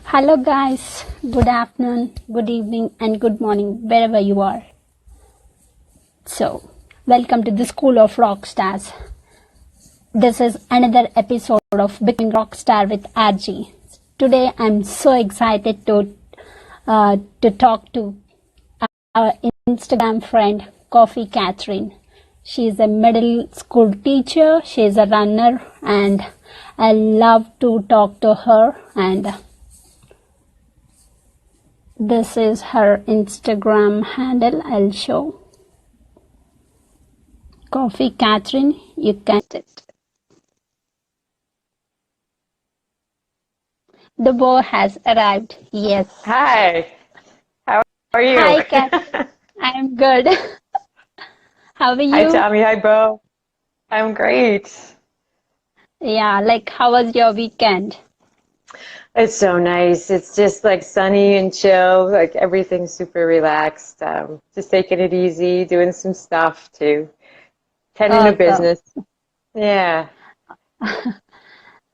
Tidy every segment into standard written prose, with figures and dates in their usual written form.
Hello, guys. Good afternoon, good evening, and good morning, wherever you are. So, welcome to the School of Rockstars. This is another episode of Becoming Rockstar with RG. Today, I'm so excited to talk to our Instagram friend, Coffee Catherine. She is a middle school teacher. She is a runner, and I love to talk to her. And this is her Instagram handle. I'll show. Coffee Catherine, you can it. The bow has arrived. Yes. Hi, how are you? Hi, Kat. I'm good. How are Hi, you? Tommy. Hi, Bo. I'm great. Yeah, like how was your weekend? It's so nice. It's just like sunny and chill, like everything's super relaxed. Just taking it easy, doing some stuff too, tending to Awesome. business. Yeah.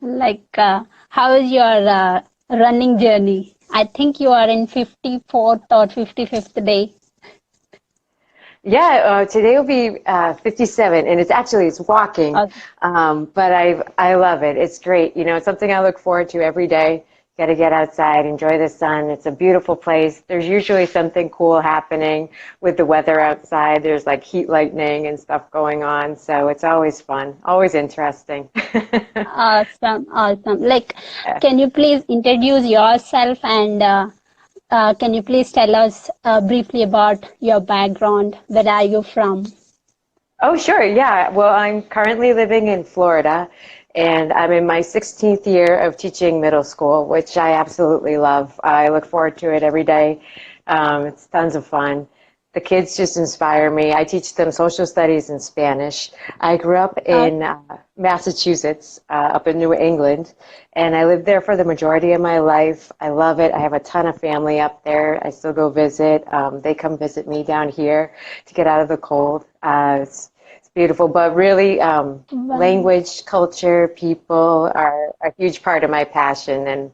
Like, how is your running journey? I think you are in 54th or 55th day. Yeah, today will be 57, and it's walking, Awesome. but I love it. It's great. You know, it's something I look forward to every day. Got to get outside, enjoy the sun. It's a beautiful place. There's usually something cool happening with the weather outside. There's like heat lightning and stuff going on, so it's always fun, always interesting. Awesome. Awesome. Like, can you please introduce yourself and can you please tell us briefly about your background? Where are you from? Oh, sure. Yeah. Well, I'm currently living in Florida, and I'm in my 16th year of teaching middle school, which I absolutely love. I look forward to it every day. It's tons of fun. The kids just inspire me. I teach them social studies and Spanish. I grew up Uh, in Massachusetts, up in New England, and I lived there for the majority of my life. I love it. I have a ton of family up there. I still go visit. They come visit me down here to get out of the cold. It's beautiful, but really, well, language, culture, people are a huge part of my passion, and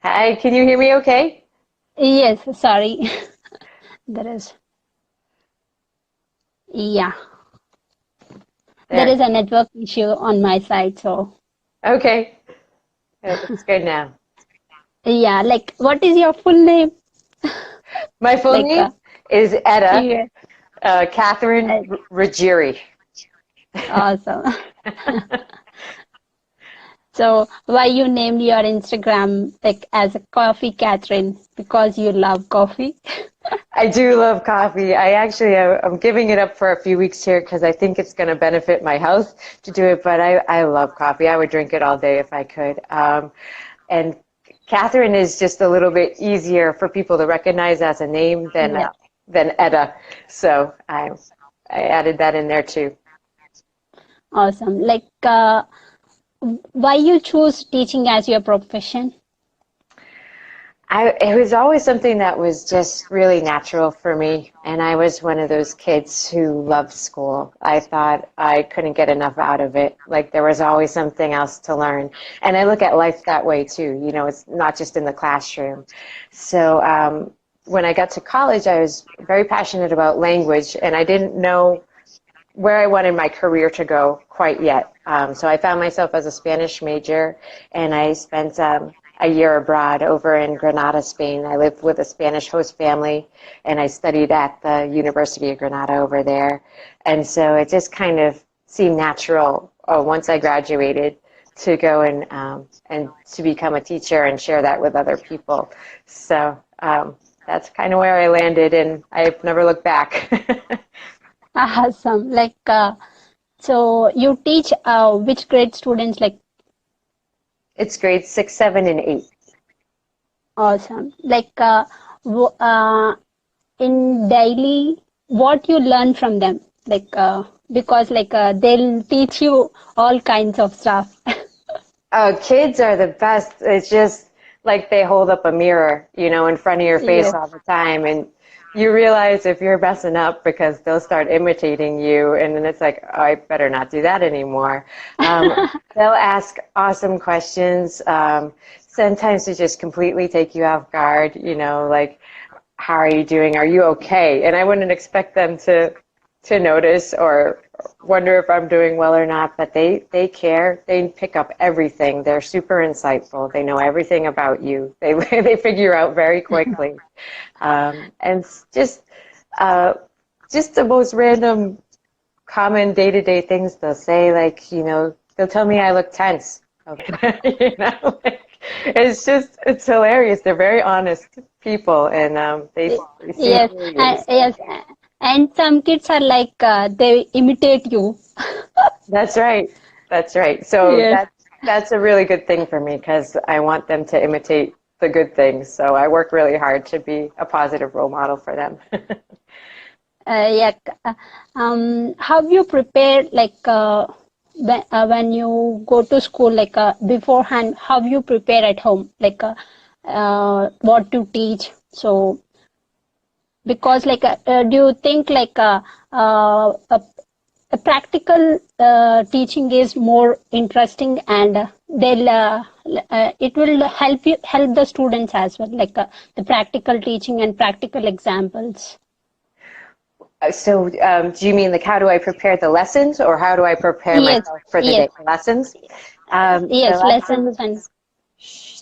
hi, can you hear me okay? yes, sorry. There is, yeah, there is There. a network issue on my side. So, Okay. It's good now. yeah, like, what is your full name? My full Like, name is Eda yeah, Katherine uh, Ruggieri. awesome. So, why you named your Instagram like as a Coffee Catherine? Because you love coffee? I do love coffee. I'm giving it up for a few weeks here because I think it's going to benefit my health to do it, but I love coffee. I would drink it all day if I could. And Catherine is just a little bit easier for people to recognize as a name Yeah, than Etta. So I added that in there too. awesome. Like, why you choose teaching as your profession? It was always something that was just really natural for me, and I was one of those kids who loved school. I thought I couldn't get enough out of it. Like there was always something else to learn, and I look at life that way too. You know, it's not just in the classroom. So when I got to college, I was very passionate about language, and I didn't know where I wanted my career to go quite yet. So I found myself as a Spanish major, and I spent a year abroad over in Granada, Spain. I lived with a Spanish host family, and I studied at the University of Granada over there. And so it just kind of seemed natural once I graduated to go and to become a teacher and share that with other people. So that's kind of where I landed, and I've never looked back. Awesome. Like, so you teach which grade students? Like, It's grades 6, 7, and 8. Awesome. In daily, what you learn from them, because they'll teach you all kinds of stuff. Kids are the best. It's just like they hold up a mirror, in front of your face Yes. all the time. And you realize if you're messing up because they'll start imitating you. And then it's like, oh, I better not do that anymore. They'll ask awesome questions. Sometimes to just completely take you off guard, like, how are you doing? Are you okay? And I wouldn't expect them to notice or wonder if I'm doing well or not, but they care. They pick up everything. They're super insightful. They know everything about you. They they figure out very quickly. And it's just the most random, common day-to-day things they'll say, like, they'll tell me I look tense. Like, it's hilarious. They're very honest people, and they seem Yes, really yes, innocent. and some kids are they imitate you. That's right. That's right. So Yes. that's a really good thing for me because I want them to imitate the good things. So I work really hard to be a positive role model for them. Yeah. How you prepare when you go to school beforehand? How you prepare at home what to teach? So because do you think a practical teaching is more interesting and they'll it will help the students as well the practical teaching and practical examples. So do you mean like how do I prepare the lessons or how do I prepare Yes, myself for the yes, day lessons? The yes, lessons lessons, and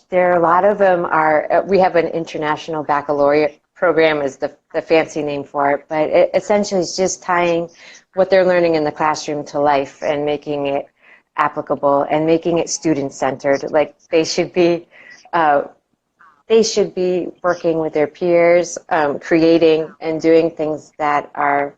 there are a lot of them are, we have an international baccalaureate program is the fancy name for it, but it essentially is just tying what they're learning in the classroom to life and making it applicable and making it student-centered. Like uh, they should be working with their peers, creating and doing things that are,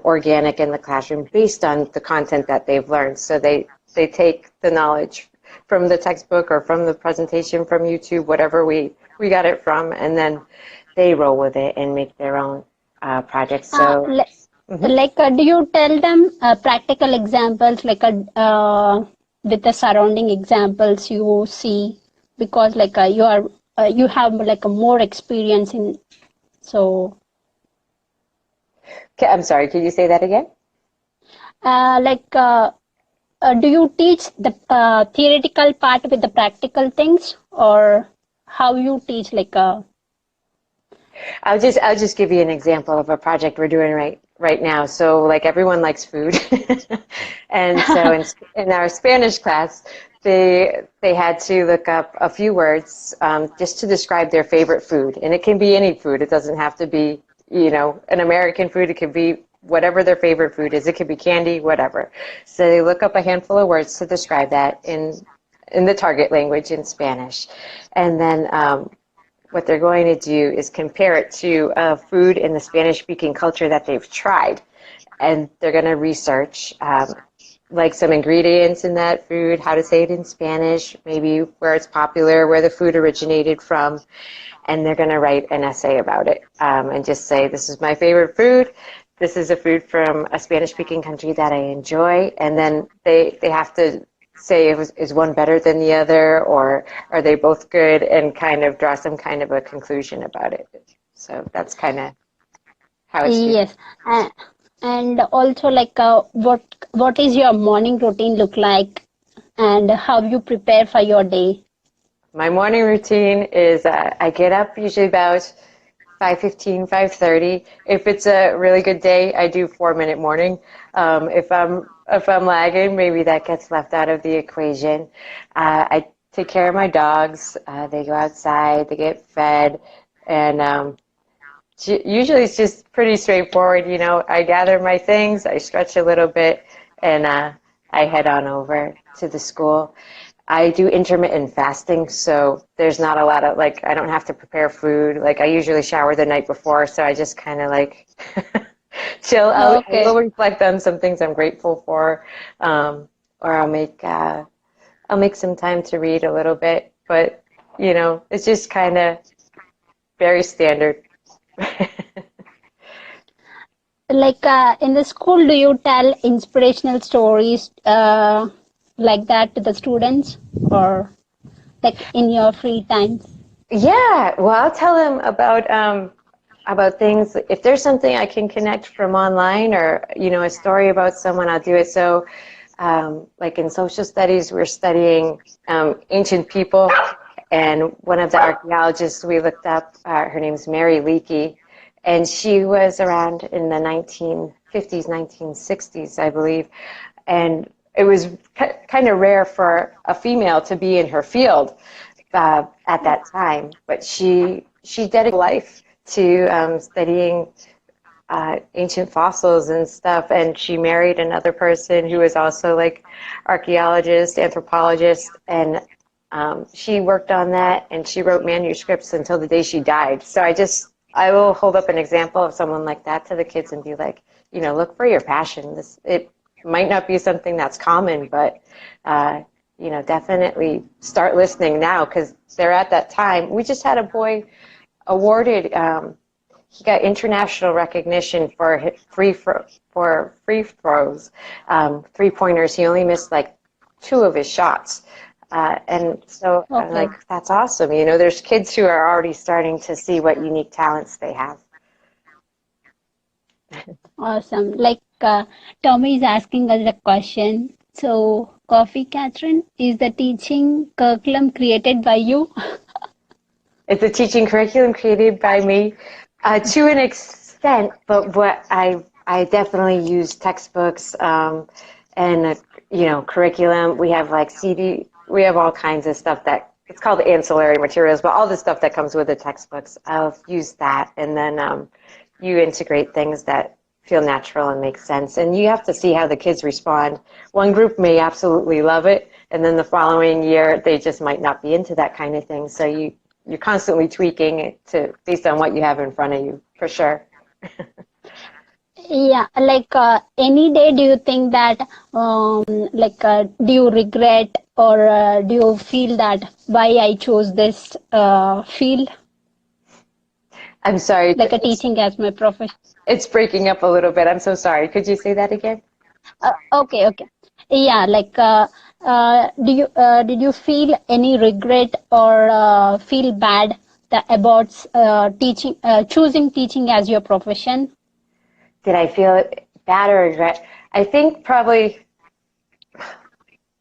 organic in the classroom based on the content that they've learned. So they take the knowledge from the textbook or from the presentation from YouTube, whatever we got it from, and then they roll with it and make their own projects. uh, So. le- Mhm. do you tell them practical examples with the surrounding examples you see because you have a more experience in so I'm sorry, could you say that again? uh, like uh, do you teach the theoretical part with the practical things or how you teach I'll just give you an example of a project we're doing right now. So like everyone likes food, and so in our Spanish class, they had to look up a few words just to describe their favorite food, and it can be any food. It doesn't have to be an American food. It could be whatever their favorite food is. It could be candy, whatever. So they look up a handful of words to describe that in the target language in Spanish, and then what they're going to do is compare it to food in the Spanish-speaking culture that they've tried. And they're going to research like some ingredients in that food, how to say it in Spanish, maybe where it's popular, where the food originated from, and they're going to write an essay about it and just say, this is my favorite food. This is a food from a Spanish-speaking country that I enjoy. And then they have to say, is one better than the other, or are they both good, and kind of draw some kind of a conclusion about it. So that's kind of how it's due. yes and also what is your morning routine look like and how you prepare for your day. My morning routine is I get up usually about 5:15, 5:30. If it's a really good day, I do 4-minute morning. If I'm lagging, maybe that gets left out of the equation. I take care of my dogs. They go outside, they get fed, and usually it's just pretty straightforward. I gather my things, I stretch a little bit, and I head on over to the school. I do intermittent fasting, so there's not a lot of I don't have to prepare food. Like I usually shower the night before, so I just kind of chill out. I Okay. will reflect on some things I'm grateful for, or I'll make some time to read a little bit. But it's just kind of very standard. Like in the school, do you tell inspirational stories like that to the students, or like in your free time? Yeah, well, I'll tell them about things. If there's something I can connect from online, or a story about someone, I'll do it. So, like in social studies, we're studying ancient people, and one of the archaeologists we looked up, her name's Mary Leakey, and she was around in the 1950s, 1960s, I believe, and it was kind of rare for a female to be in her field at that time, but she dedicated life to studying ancient fossils and stuff, and she married another person who was also like archaeologist, anthropologist, and she worked on that, and she wrote manuscripts until the day she died. So I will hold up an example of someone like that to the kids and be like, look for your passion. It might not be something that's common, but definitely start listening now, because they're at that time. We just had a boy awarded. He got international recognition for free throws, 3-pointers. He only missed like 2 of his shots. And so I'm Okay, like, that's awesome. There's kids who are already starting to see what unique talents they have. awesome. Like Tommy is asking us a question. So, Coffee Catherine, is the teaching curriculum created by you? It's a teaching curriculum created by me to an extent, but what I definitely use textbooks and curriculum. We have like we have all kinds of stuff that it's called ancillary materials, but all the stuff that comes with the textbooks, I'll use that, and then you integrate things that feel natural and make sense. And you have to see how the kids respond. One group may absolutely love it, and then the following year they just might not be into that kind of thing. So you're constantly tweaking it based on what you have in front of you, for sure. Yeah, like any day, do you think that, do you regret, or do you feel that why I chose this field, I'm sorry, like a teaching as my profession? it's breaking up a little bit. I'm so sorry. Could you say that again? Okay, okay. Yeah, like did you feel any regret, or feel bad that about choosing teaching as your profession? Did I feel bad or regret? I think probably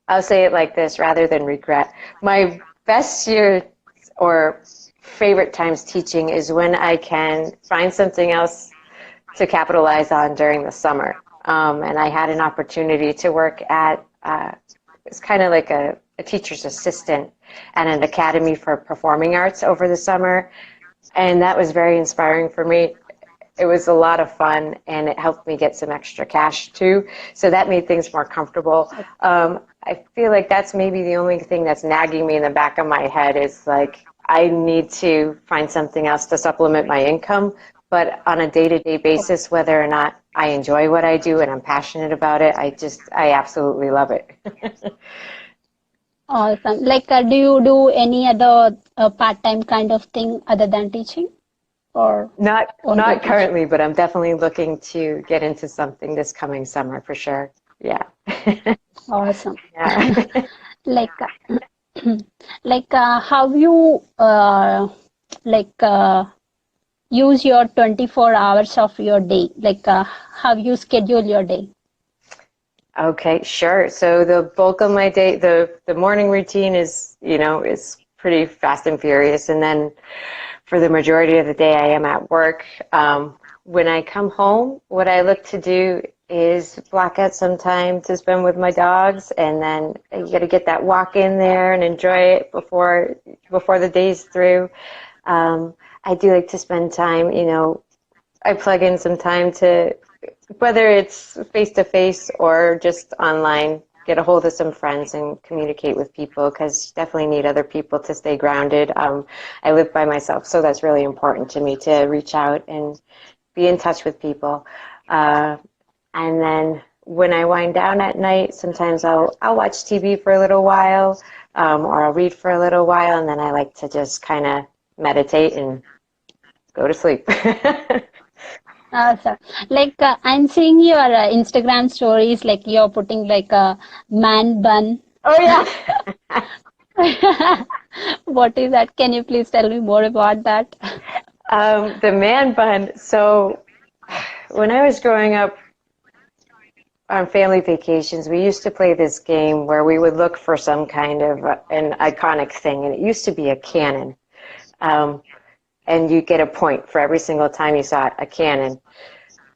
I'll say it like this rather than regret. My best year or favorite times teaching is when I can find something else to capitalize on during the summer. And I had an opportunity to work at, it's kind of like a teacher's assistant at an academy for performing arts over the summer. And that was very inspiring for me. It was a lot of fun, and it helped me get some extra cash too. So that made things more comfortable. I feel like that's maybe the only thing that's nagging me in the back of my head is like, I need to find something else to supplement my income. But on a day-to-day basis, whether or not I enjoy what I do and I'm passionate about it, I absolutely love it. Awesome. Like, do you do any other part-time kind of thing other than teaching, or Not only not teaching? currently, but I'm definitely looking to get into something this coming summer for sure. Yeah. Awesome. Yeah. Like, like how you like use your 24 hours of your day? Like, how you schedule your day? Okay, sure. So the bulk of my day, the morning routine is pretty fast and furious, and then for the majority of the day, I am at work. When I come home, what I look to do is block out some time to spend with my dogs, and then you got to get that walk in there and enjoy it before the day's through. I do like to spend time, I plug in some time to, whether it's face to face or just online, get a hold of some friends and communicate with people, because you definitely need other people to stay grounded. I live by myself, so that's really important to me to reach out and be in touch with people. And then when I wind down at night, sometimes I'll watch TV for a little while. or I'll read for a little while, and then I like to just kind of meditate and go to sleep. Awesome. Like I'm seeing your Instagram stories, like you're putting like a man bun. Oh, yeah. What is that? Can you please tell me more about that? The man bun. So when I was growing up on family vacations, we used to play this game where we would look for some kind of an iconic thing, and it used to be a cannon. Um, and you get a point for every single time you saw a cannon.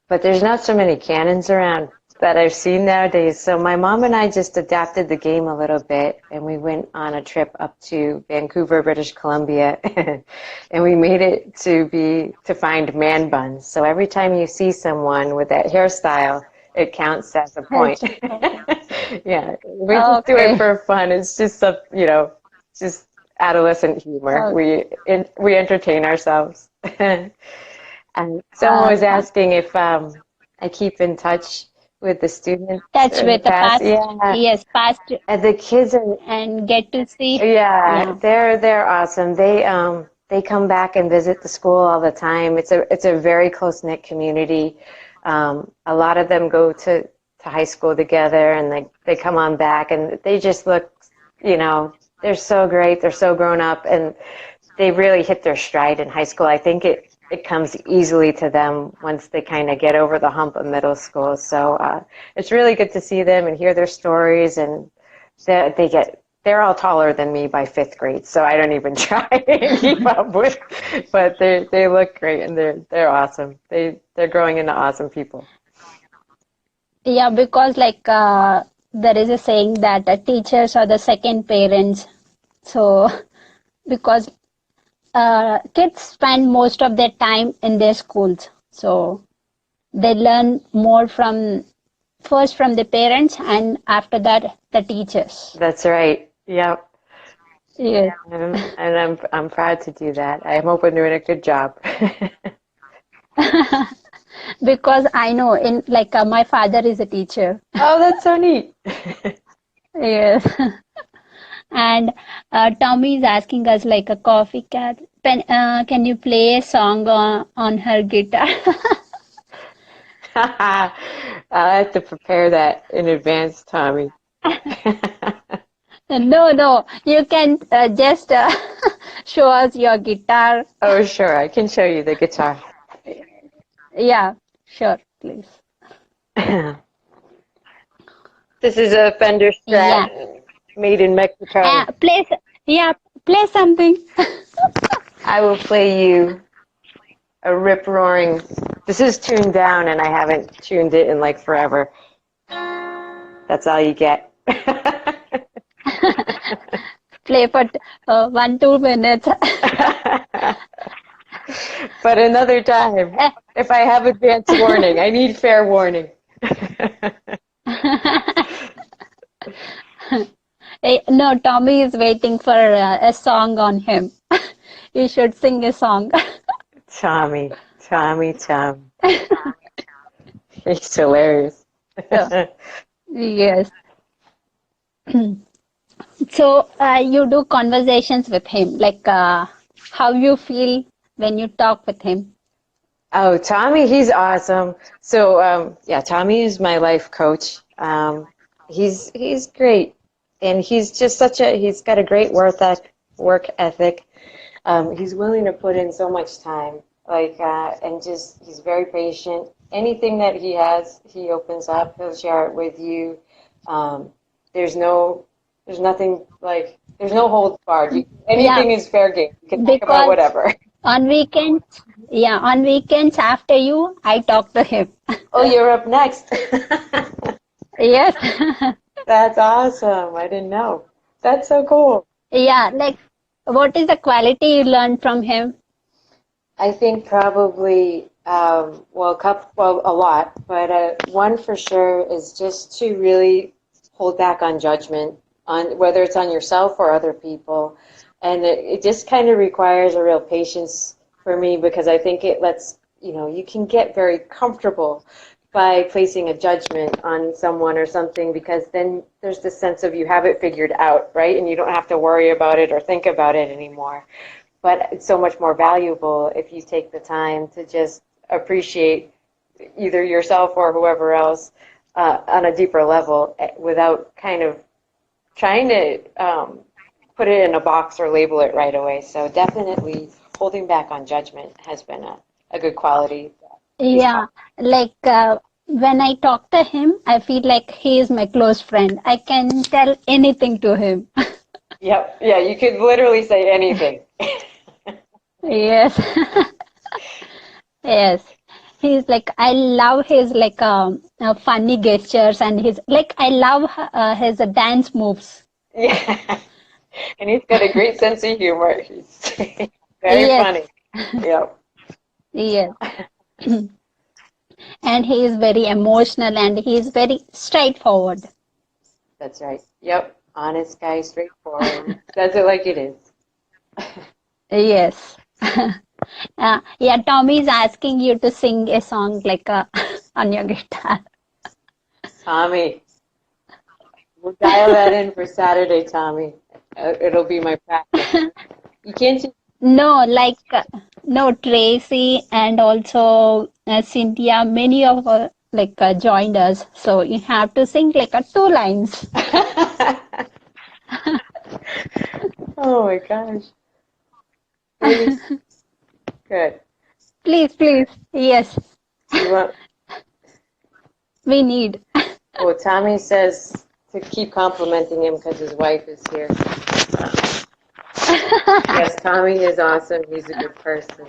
But there's not so many cannons around that I've seen nowadays. So my mom and I just adapted the game a little bit, and we went on a trip up to Vancouver, British Columbia, and we made it to find man buns. So every time you see someone with that hairstyle, it counts as a point. Yeah, we just do it Okay. for fun. It's just just adolescent humor. Okay. We entertain ourselves. And someone was Awesome. asking if I keep in touch with the students Touch in the with the past. past, Yeah, yes, past, and the kids are, and get to see. yeah, Yeah. they're awesome. They come back and visit the school all the time. It's a very close-knit community. A lot of them go to high school together, and they come on back, and they just look, they're so great. They're so grown up, and they really hit their stride in high school. I think it comes easily to them once they kind of get over the hump of middle school. So it's really good to see them and hear their stories, and they're all taller than me by fifth grade, so I don't even try and keep up with. But they look great, and they're awesome. They're growing into awesome people. Yeah, because like there is a saying that teachers are the second parents. So because kids spend most of their time in their schools, so they learn more from first from the parents and after that the teachers. That's right. Yep. Yes. And I'm proud to do that. I hope I'm doing a good job. Because I know in like my father is a teacher. Oh, that's so neat. Yes. And Tommy is asking us like a coffee cat. Can you play a song on her guitar? I have to prepare that in advance, Tommy. No, no. You can just show us your guitar. Oh, sure, I can show you the guitar. Yeah, sure, please. This is a Fender Yeah. Strat made in Mexico. Yeah, play something. I will play you a rip-roaring. This is tuned down, and I haven't tuned it in like forever. That's all you get. Play for 1 2 minutes. But another time, if I have advance warning, I need fair warning. No, Tommy is waiting for a song on him. You should sing a song. Tommy, Tommy, Tom. He's hilarious. So, yes. So you do conversations with him, like how you feel when you talk with him. Oh, Tommy, he's awesome. So, yeah, Tommy is my life coach. He's great, and he's just he's got a great work ethic. He's willing to put in so much time, and just he's very patient. Anything that he has, he opens up. He'll share it with you. Um, there's no, there's nothing there's no holds barred. Yeah, Anything is fair game. You can talk about because whatever. on weekends, yeah, on weekends after you, I talk to him. Oh, you're up next. Yes. That's awesome. I didn't know. That's so cool. Yeah, like what is the quality you learned from him? I think probably, well, a lot, but one for sure is just to really hold back on judgment, on whether it's on yourself or other people. And it just kind of requires a real patience for me because I think it lets, you can get very comfortable by placing a judgment on someone or something, because then there's this sense of you have it figured out, right? And you don't have to worry about it or think about it anymore. But it's so much more valuable if you take the time to just appreciate either yourself or whoever else on a deeper level without kind of trying to put it in a box or label it right away. So definitely holding back on judgment has been a good quality. Yeah, like when I talk to him, I feel like he is my close friend. I can tell anything to him. Yep, yeah, you could literally say anything. Yes, yes. He's like I love his like funny gestures and his like I love his dance moves. Yeah, and he's got a great sense of humor. He's very Yes, funny. Yep, yes. And he is very emotional and he is very straightforward. that's right. Yep, honest guy, straightforward. Says it like it is. Yes. Yeah, Tommy is asking you to sing a song like on your guitar. Tommy, we'll dial that in for Saturday, Tommy. It'll be my practice. You can't just, No, like no Tracy and also Cynthia. Many of like joined us, so you have to sing like two lines. oh my gosh. Maybe, good. Please, please. Yes, Do you want, we need. oh, Tommy says to keep complimenting him because his wife is here. Yes, Tommy is awesome. He's a good person.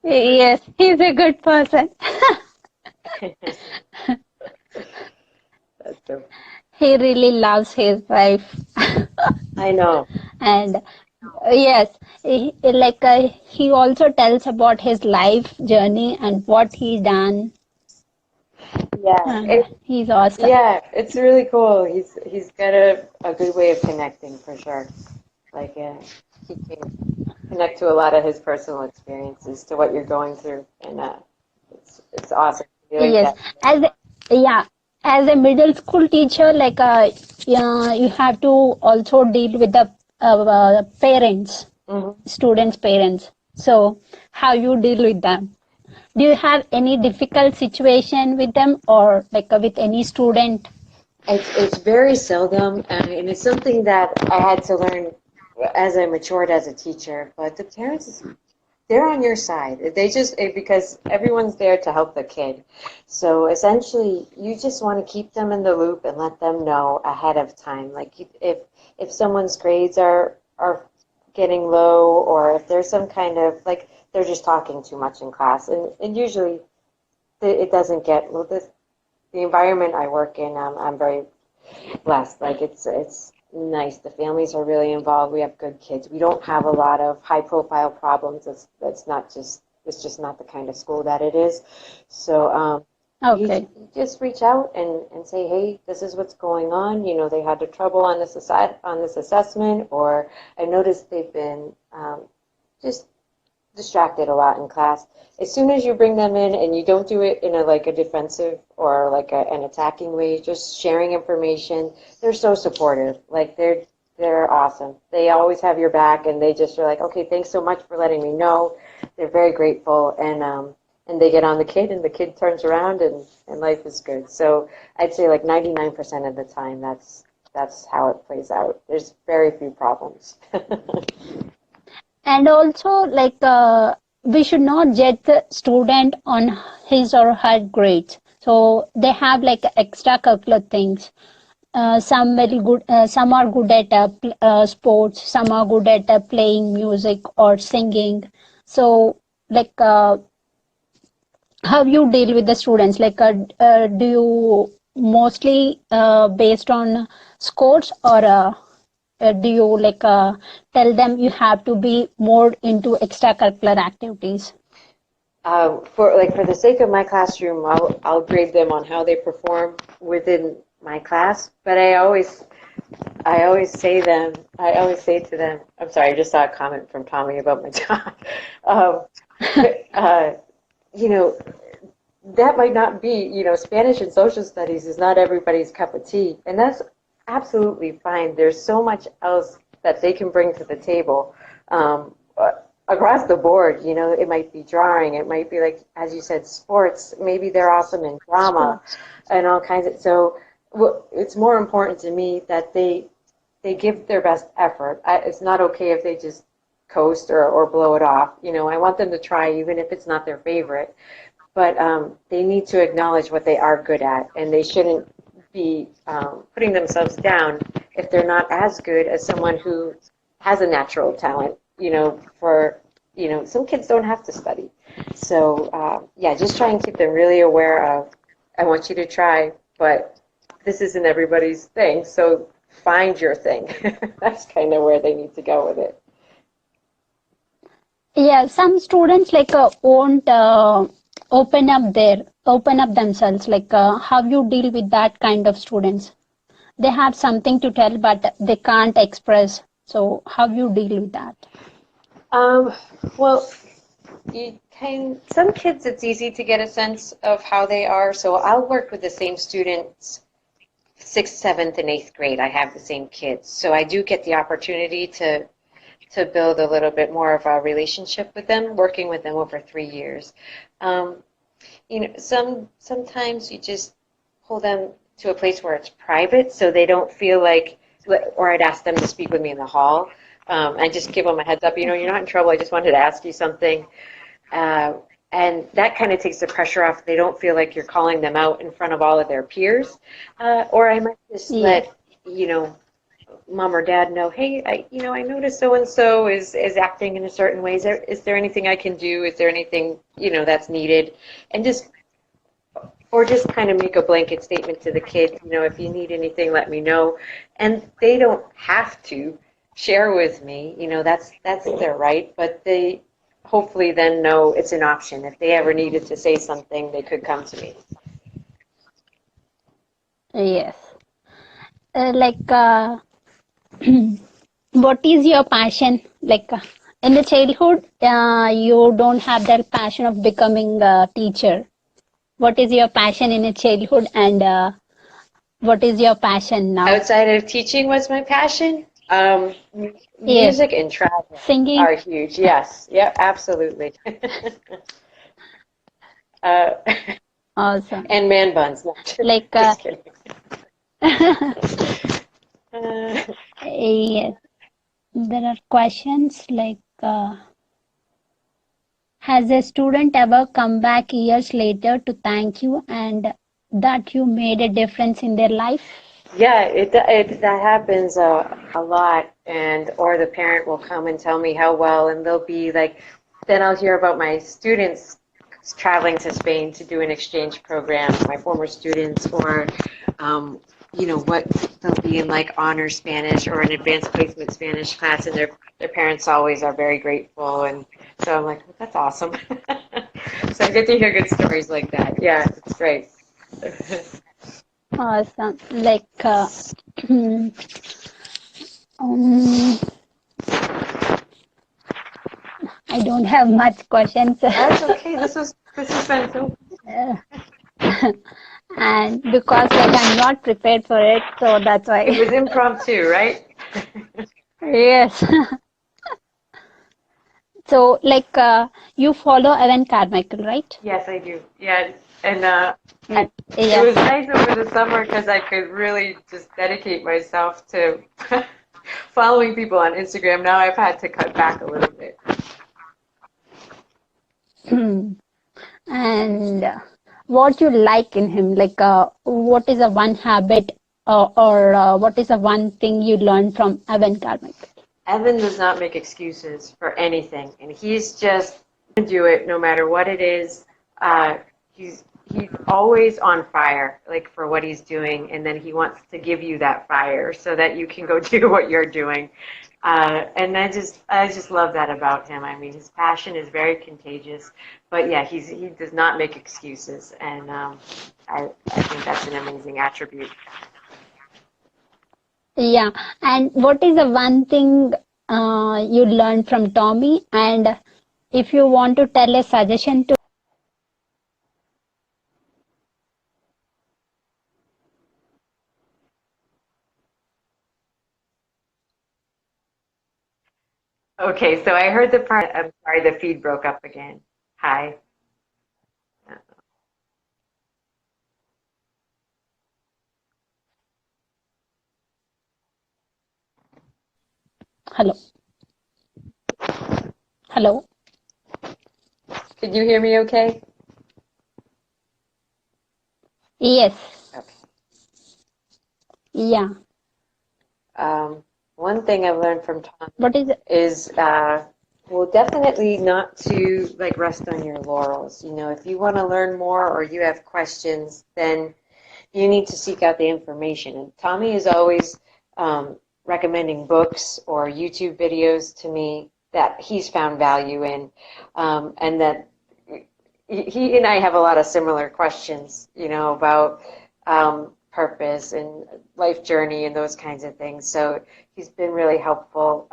Yes, he's a good person. That's so, He really loves his wife. I know. And yes, like he also tells about his life journey and what he done, Yeah, and he's awesome. yeah, it's really cool. He's got a good way of connecting for sure. Like he can connect to a lot of his personal experiences to what you're going through, and it's awesome to be like Yes, that. as yeah, as a middle school teacher, like yeah, you have to also deal with the parents, Hmm. students' parents. So how you deal with them? Do you have any difficult situation with them or like with any student? It's very seldom, and it's something that I had to learn as I matured as a teacher. But the parents, they're on your side. They just because everyone's there to help the kid. So essentially, you just want to keep them in the loop and let them know ahead of time. Like if someone's grades are getting low, or if there's some kind of like they're just talking too much in class, and usually it doesn't get well. The environment I work in, I'm very blessed. Like it's nice. The families are really involved. We have good kids. We don't have a lot of high profile problems. That's not just it's just not the kind of school that it is. So Okay. you just reach out and say, hey, this is what's going on. You know, they had the trouble on on this assessment, or I noticed they've been just distracted a lot in class. As soon as you bring them in and you don't do it in a like a defensive or like an attacking way, just sharing information, they're so supportive. Like they're awesome. They always have your back, and they just are like, okay, thanks so much for letting me know. They're very grateful, and they get on the kid, and the kid turns around, and life is good. So I'd say like 99% of the time, that's how it plays out. There's very few problems. And also, like, we should not judge the student on his or her grades. So they have like extracurricular things. Some very good, some are good at sports, some are good at playing music or singing. So, like, how you deal with the students? Like, do you mostly based on scores or do you like tell them you have to be more into extracurricular activities? For the sake of my classroom, I'll grade them on how they perform within my class. But I always say to them. I'm sorry, I just saw a comment from Tommy about my job. Um, uh, you know, that might not be, Spanish and social studies is not everybody's cup of tea, and that's absolutely fine. There's so much else that they can bring to the table. Across the board, it might be drawing, it might be like, as you said, sports. Maybe they're awesome in drama Sports. and all kinds of. So it's more important to me that they give their best effort. It's not okay if they just coast or blow it off. I want them to try, even if it's not their favorite. But they need to acknowledge what they are good at, and they shouldn't be putting themselves down if they're not as good as someone who has a natural talent. Some kids don't have to study. So, yeah, just try and keep them really aware of, I want you to try, but this isn't everybody's thing, so find your thing. That's kind of where they need to go with it. Yeah, some students won't open up themselves. How you deal with that kind of students? They have something to tell, but they can't express. So how you deal with that? Um, well, some kids, it's easy to get a sense of how they are. So I'll work with the same students, sixth, seventh, and eighth grade. I have the same kids. So I do get the opportunity to build a little bit more of a relationship with them, working with them over 3 years. Um, sometimes you just pull them to a place where it's private, so they don't feel like, or I'd ask them to speak with me in the hall. I just give them a heads up, you're not in trouble. I just wanted to ask you something. And that kind of takes the pressure off. They don't feel like you're calling them out in front of all of their peers. Or I might just Yeah. let, mom or dad know, hey, I noticed so and so is acting in a certain way. Is there anything I can do? Is there anything that's needed? And just kind of make a blanket statement to the kids. If you need anything, let me know. And they don't have to share with me. That's their right. But they hopefully then know it's an option. If they ever needed to say something, they could come to me. Yes. Uh, like, uh, what is your passion? In the childhood, you don't have that passion of becoming a teacher. What is your passion in a childhood, and what is your passion now? Outside of teaching, what's my passion? Yes, Music and travel singing. are huge. Yes. Yeah, absolutely. uh, Awesome. and man buns. No, Like, just kidding. Uh, yes, there are questions has a student ever come back years later to thank you and that you made a difference in their life? yeah, that happens a lot, and or the parent will come and tell me how well, and they'll be like, then I'll hear about my students traveling to Spain to do an exchange program, my former students, or what they'll be in like honor Spanish or an advanced placement Spanish class, and their parents always are very grateful, and so I'm like, that's awesome. So I get to hear good stories like that. Yeah, it's great. Awesome. Um, I don't have much questions. That's okay. This has been so. And because I'm not prepared for it, so that's It why. was impromptu, right? Yes. So you follow Evan Carmichael, right? Yes, I do. Yeah, and it Yeah. was nice over the summer because I could really just dedicate myself to following people on Instagram. Now I've had to cut back a little bit. And what you like in him? What is a one habit, or what is a one thing you learned from Evan Carmichael? Evan does not make excuses for anything, and he's just going to do it no matter what it is. Uh, he's always on fire, like for what he's doing, and then he wants to give you that fire so that you can go do what you're doing. And I just love that about him. I mean, his passion is very contagious, but yeah, he does not make excuses, and I think that's an amazing attribute. Yeah. And what is the one thing you learned from Tommy? And if you want to tell a suggestion to Okay, so I heard the part. I'm sorry, the feed broke up again. Hi. Hello. Hello. Can you hear me okay? Yes. Okay. Yeah. One thing I've learned from Tom What is it? is, well, definitely not to like rest on your laurels. You know, if you want to learn more or you have questions, then you need to seek out the information. And Tommy is always recommending books or YouTube videos to me that he's found value in, and that he and I have a lot of similar questions, you know, about purpose and life journey and those kinds of things. So he's been really helpful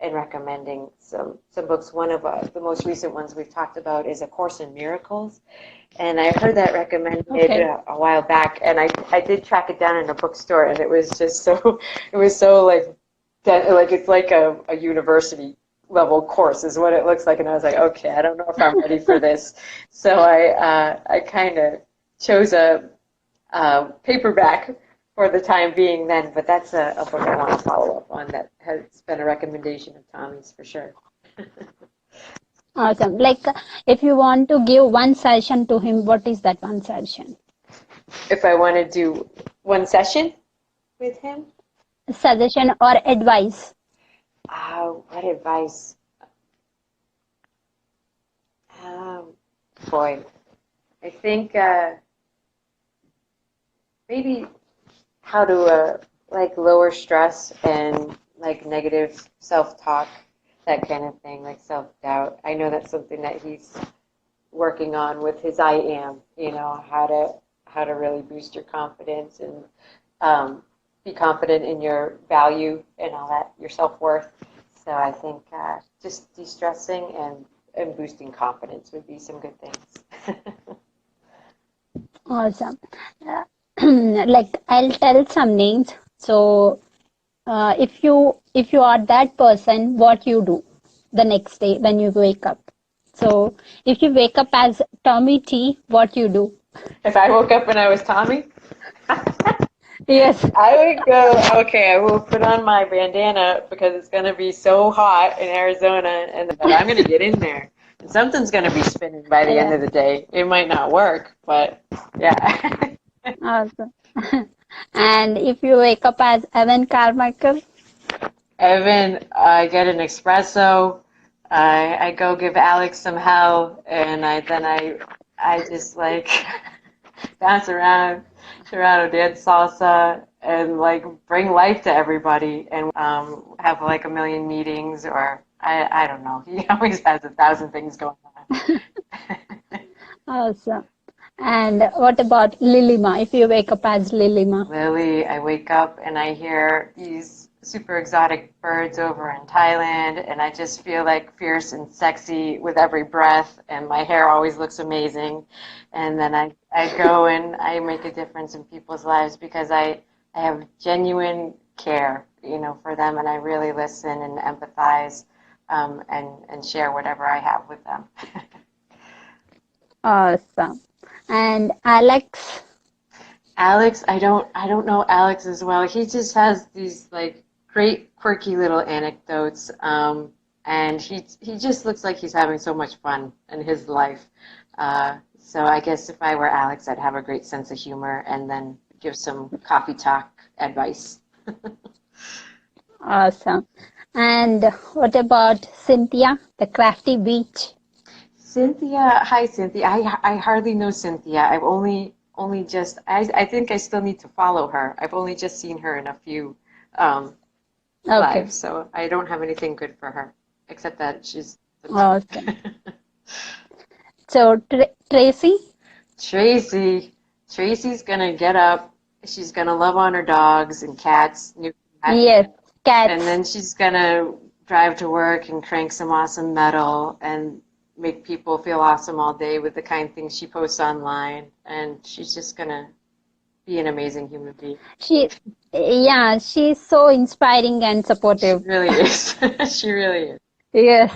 in recommending some books. One of the most recent ones we've talked about is A Course in Miracles, and I heard that recommended Okay. a while back, and I did track it down in a bookstore, and it was just so it was so like it's like a university level course is what it looks like, and I was like, okay, I don't know if I'm ready for this, so I kind of chose a paperback for the time being then, but that's a book I want to follow up on that has been a recommendation of Tommy's for sure. Awesome. Like, if you want to give one session to him, what is that one session? If I want to do one session with him, Suggestion or advice? what advice? Um, Boy, I think maybe how to like lower stress and like negative self-talk, that kind of thing, like self-doubt. I know that's something that he's working on with his I am, you know, how to really boost your confidence and be confident in your value and all that, your self-worth. So I think just de-stressing and boosting confidence would be some good things. Awesome. Uh, like, I'll tell some names. So, if you are that person, what you do the next day when you wake up. So, if you wake up as Tommy T, what you do? If I woke up when I was Tommy, Yes. I would go, okay, I will put on my bandana because it's going to be so hot in Arizona, and but I'm going to get in there. And something's going to be spinning by the end Yeah. of the day. It might not work, but yeah. Awesome. And if you wake up as Evan Carmichael, Evan, I get an espresso. I go give Alex some hell, and I just like bounce around, Toronto dance salsa, and like bring life to everybody, and have like a million meetings, or I don't know. He always has 1,000 things going on. awesome. And what about Lilima? If you wake up as Lilima, Lily, I wake up and I hear these super exotic birds over in Thailand, and I just feel like fierce and sexy with every breath, and my hair always looks amazing. And then I go and I make a difference in people's lives because I have genuine care, you know, for them, and I really listen and empathize, and share whatever I have with them. awesome. And Alex, Alex, I don't know Alex as well. He just has these like great quirky little anecdotes, and he just looks like he's having so much fun in his life. So I guess if I were Alex, I'd have a great sense of humor and then give some coffee talk advice. awesome. And what about Cynthia, the crafty beach? Cynthia, hi Cynthia. I hardly know Cynthia. I've only just I think I still need to follow her. I've only just seen her in a few um, Okay, lives, so I don't have anything good for her except that she's awesome. So Tracy, Tracy. Tracy's gonna get up. She's gonna love on her dogs and cats, new cat, yes, and cats. then she's gonna drive to work and crank some awesome metal and make people feel awesome all day with the kind things she posts online. And she's just gonna be an amazing human being. She, yeah, she's so inspiring and She supportive. really is. She really is. Yes.